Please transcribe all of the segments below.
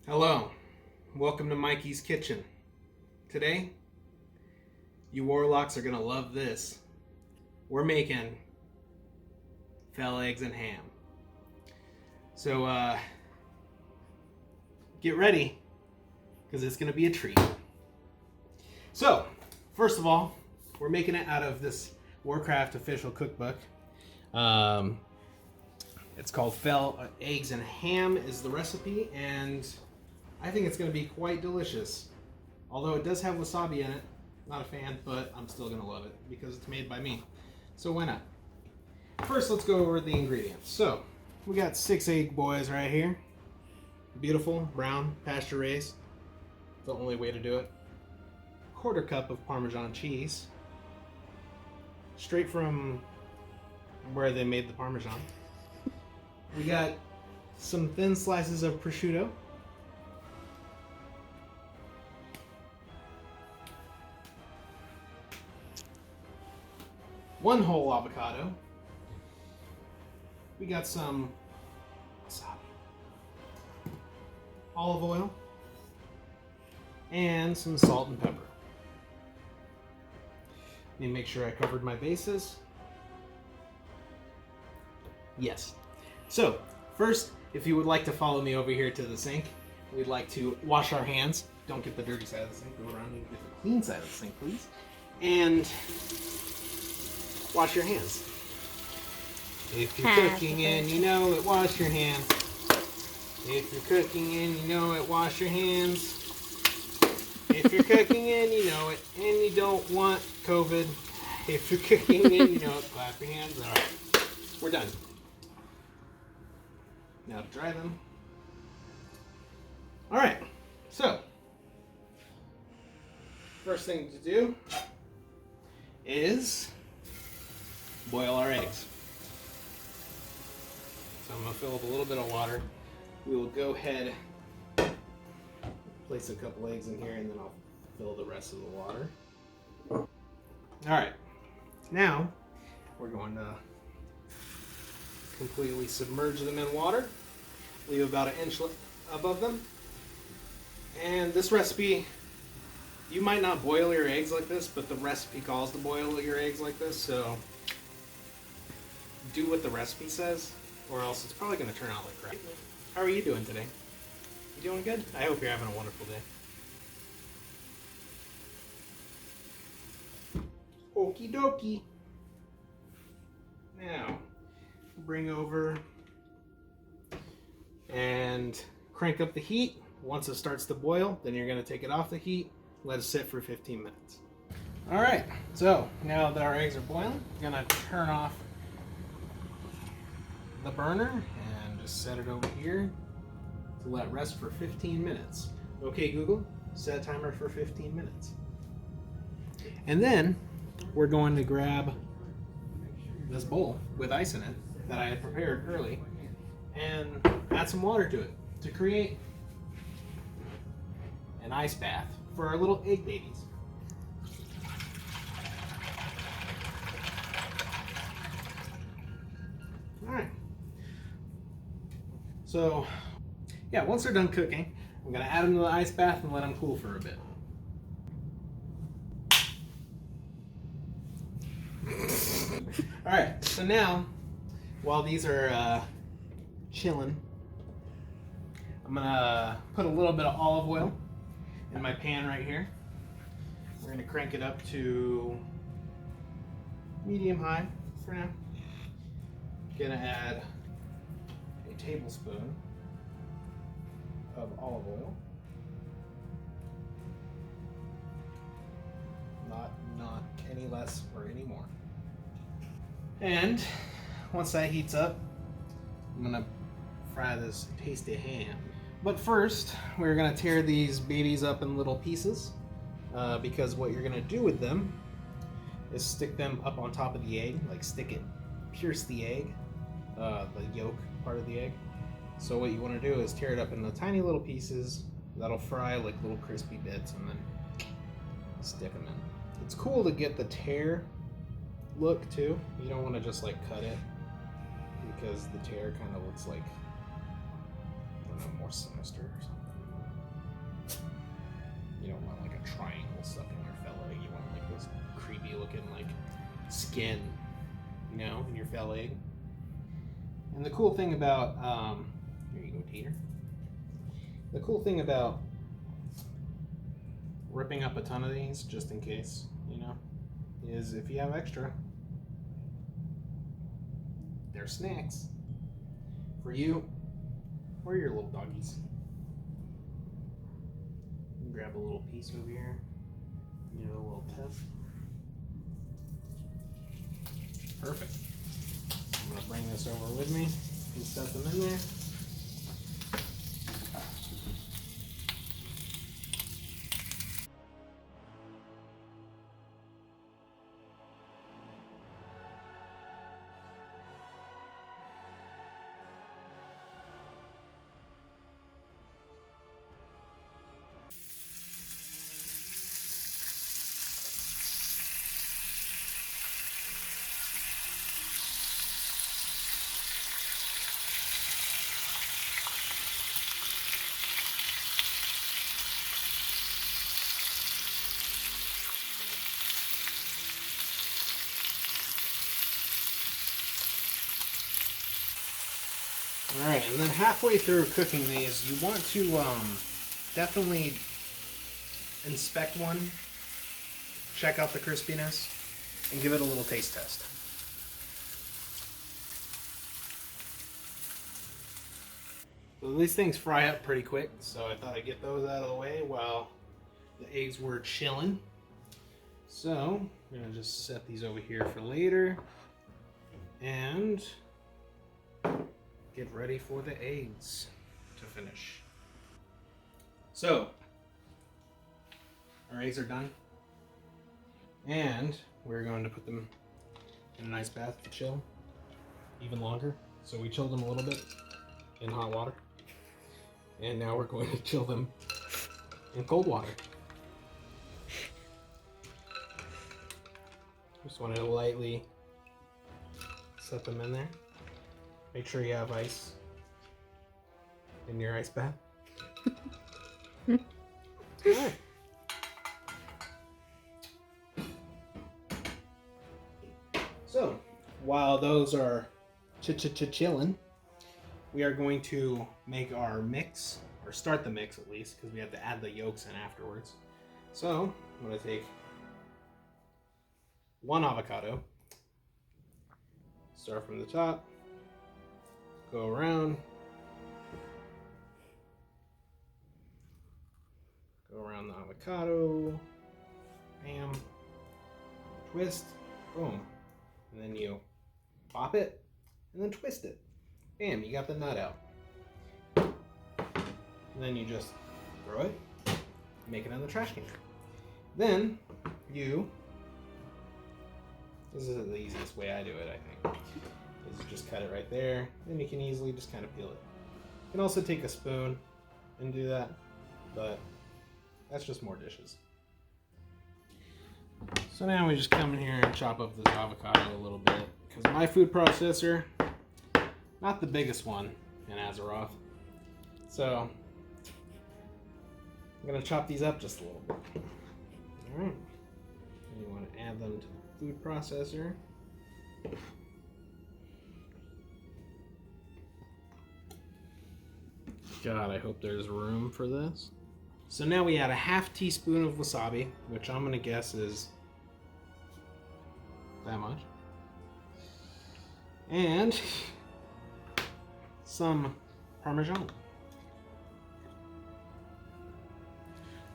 Hello, welcome to Mikey's Kitchen. Today, you warlocks are gonna love this. We're making fell eggs and ham. So, get ready, because it's gonna be a treat. So, first of all, we're making it out of this Warcraft official cookbook. It's called Fell Eggs and Ham is the recipe, and I think it's going to be quite delicious. Although it does have wasabi in it. Not a fan, but I'm still going to love it because it's made by me. So why not? First, let's go over the ingredients. So, we got 6 egg boys right here. Beautiful, brown, pasture raised. The only way to do it. 1/4 cup of Parmesan cheese. Straight from where they made the Parmesan. We got some thin slices of prosciutto. One whole avocado. We got some wasabi, olive oil, and some salt and pepper. Let me make sure I covered my bases. Yes. So, first, if you would like to follow me over here to the sink, we'd like to wash our hands. Don't get the dirty side of the sink. Go around and get the clean side of the sink, please. And wash your hands. If you're cooking and you know it, wash your hands. If you're cooking and you know it, wash your hands. If you're cooking and you know it, and you don't want COVID, if you're cooking and you know it, clap your hands. All right, we're done. Now to dry them. All right, so first thing to do is boil our eggs. So I'm gonna fill up a little bit of water. We will go ahead, place a couple eggs in here, and then I'll fill the rest of the water. All right, now we're going to completely submerge them in water. Leave about 1 inch above them. And this recipe, you might not boil your eggs like this, but the recipe calls to boil your eggs like this, so do what the recipe says, or else it's probably going to turn out like crap. How are you doing today? You doing good? I hope you're having a wonderful day. Okie dokie. Now, bring over and crank up the heat. Once it starts to boil, then you're going to take it off the heat, let it sit for 15 minutes. All right, so now that our eggs are boiling, I'm going to turn off the burner and just set it over here to let rest for 15 minutes. Okay, Google, set a timer for 15 minutes. And then we're going to grab this bowl with ice in it that I had prepared early and add some water to it to create an ice bath for our little egg babies. All right. So, yeah, once they're done cooking, I'm going to add them to the ice bath and let them cool for a bit. All right, so now, while these are chilling, I'm gonna put a little bit of olive oil in my pan right here. We're gonna crank it up to medium high for now. Gonna add a tablespoon of olive oil. Not any less or any more. And once that heats up, I'm gonna fry this tasty ham. But first, we're gonna tear these babies up in little pieces because what you're gonna do with them is stick them up on top of the egg, like pierce the egg, the yolk part of the egg. So what you wanna do is tear it up into tiny little pieces that'll fry like little crispy bits and then stick them in. It's cool to get the tear look too. You don't want to just like cut it because the tear kind of looks like, I don't know, more sinister or something. You don't want like a triangle stuck in your fillet. You want like this creepy looking like skin, you know, in your fillet. And the cool thing about, here you go, Teeter. The cool thing about ripping up a ton of these, just in case, you know, is if you have extra, they're snacks for you or your little doggies. Grab a little piece over here, give it a little test. Perfect. I'm gonna bring this over with me and set them in there. Alright, and then halfway through cooking these, you want to definitely inspect one, check out the crispiness, and give it a little taste test. So these things fry up pretty quick, so I thought I'd get those out of the way while the eggs were chilling. So, I'm going to just set these over here for later, and get ready for the eggs to finish. So, our eggs are done, and we're going to put them in a nice bath to chill even longer. So we chilled them a little bit in hot water, and now we're going to chill them in cold water. Just want to lightly set them in there. Make sure you have ice in your ice bath. Alright. So, while those are chilling, we are going to make our mix, or start the mix at least, because we have to add the yolks in afterwards. So, I'm going to take one avocado, start from the top, go around, go around the avocado, bam, twist, boom, and then you pop it, and then twist it. Bam, you got the nut out. And then you just throw it, make it in the trash can. Then you, this is the easiest way I do it, I think, is just cut it right there. Then you can easily just kind of peel it. You can also take a spoon and do that, but that's just more dishes. So now we just come in here and chop up this avocado a little bit, because my food processor, not the biggest one in Azeroth. So I'm gonna chop these up just a little bit. Alright. And you want to add them to the food processor. God, I hope there's room for this. So now we add a half teaspoon of wasabi, which I'm gonna guess is that much. And some Parmesan.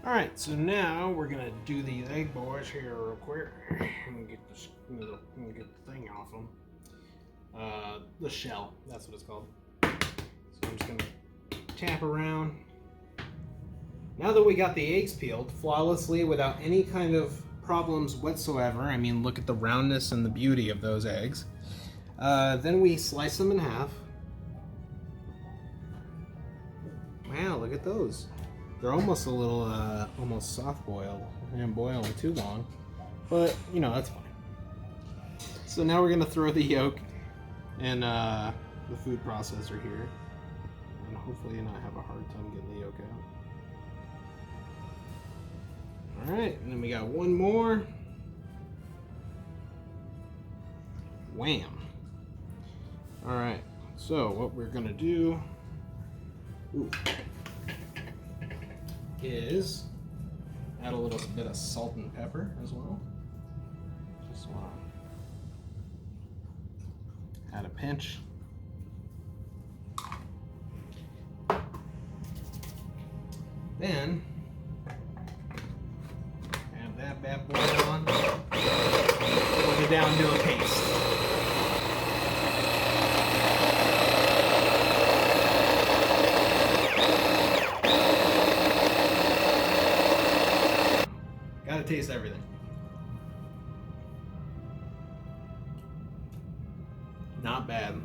Alright, so now we're gonna do these egg boys here real quick. I'm gonna get this, I'm gonna get the thing off them. The shell, that's what it's called. So I'm just gonna tap around. Now that we got the eggs peeled flawlessly without any kind of problems whatsoever, I mean, look at the roundness and the beauty of those eggs. Then we slice them in half. Wow, look at those. They're almost a little, almost soft boiled. They didn't boil them too long, but you know, that's fine. So now we're gonna throw the yolk in the food processor here, and hopefully not have a hard time getting the yolk Alright, and then we got one more. Wham. Alright, so what we're gonna do is add a little bit of salt and pepper as well. Just want to add a pinch. Then add that bad boy on. Put it down to a paste. Gotta taste everything. Not bad.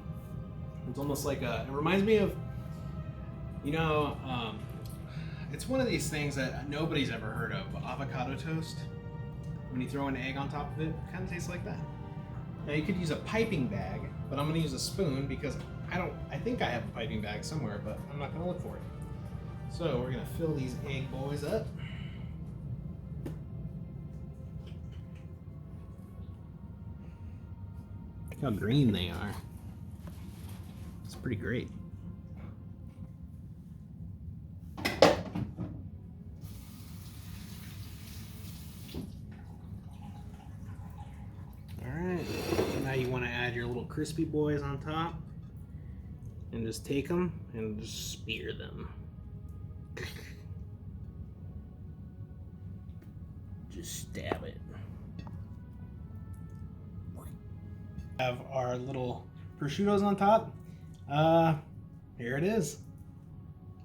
It's almost like it reminds me of, you know, it's one of these things that nobody's ever heard of, avocado toast. When you throw an egg on top of it, it kind of tastes like that. Now you could use a piping bag, but I'm gonna use a spoon because I think I have a piping bag somewhere, but I'm not gonna look for it. So we're gonna fill these egg boys up. Look how green they are. It's pretty great. Alright, so now you want to add your little crispy boys on top and just take them and just spear them. Just stab it. Have our little prosciuttos on top. Here it is.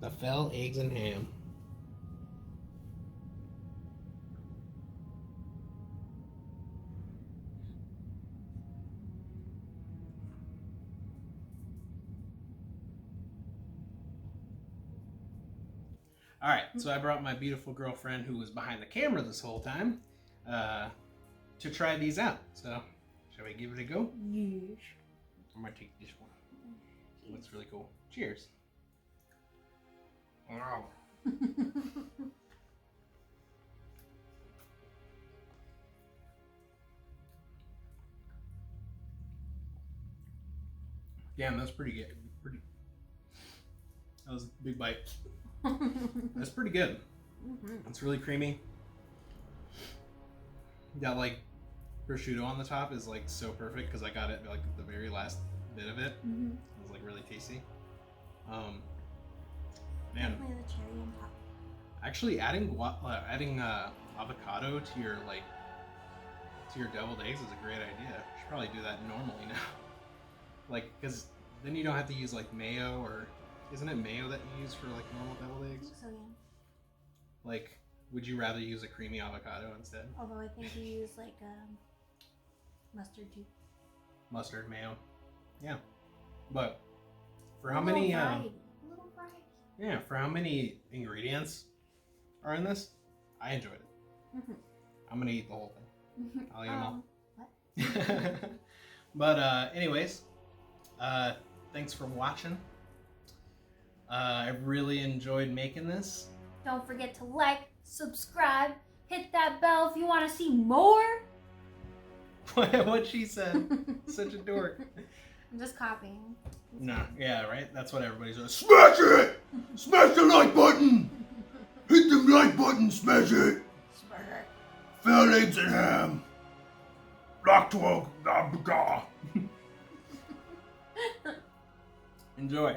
The fell eggs and ham. All right, so I brought my beautiful girlfriend who was behind the camera this whole time to try these out. So, shall we give it a go? Yes. I'm gonna take this one. It looks really cool. Cheers. Wow. Damn, that's pretty good. That was a big bite. That's pretty good. It's really creamy. That like prosciutto on the top is like so perfect because I got it like the very last bit of it. It was like really tasty. Man, Definitely the cherry on top. actually adding avocado to your deviled eggs is a great idea. You should probably do that normally now. Like, because then you don't have to use like mayo, or isn't it mayo that you use for like normal deviled eggs? I think so, yeah. Like, would you rather use a creamy avocado instead? Although I think you use like mustard too. Mustard, mayo. Yeah. But for how many Little variety. yeah, for how many ingredients are in this, I enjoyed it. I'm gonna eat the whole thing. I'll eat them all. What? But anyways, thanks for watching. I really enjoyed making this. Don't forget to like, subscribe, hit that bell if you want to see more. What she said. Such a dork. I'm just copying. No, yeah, right? That's what everybody says. Smash it! Smash the like button! Hit the like button, smash it! Fell eggs and ham. Lock to a Enjoy.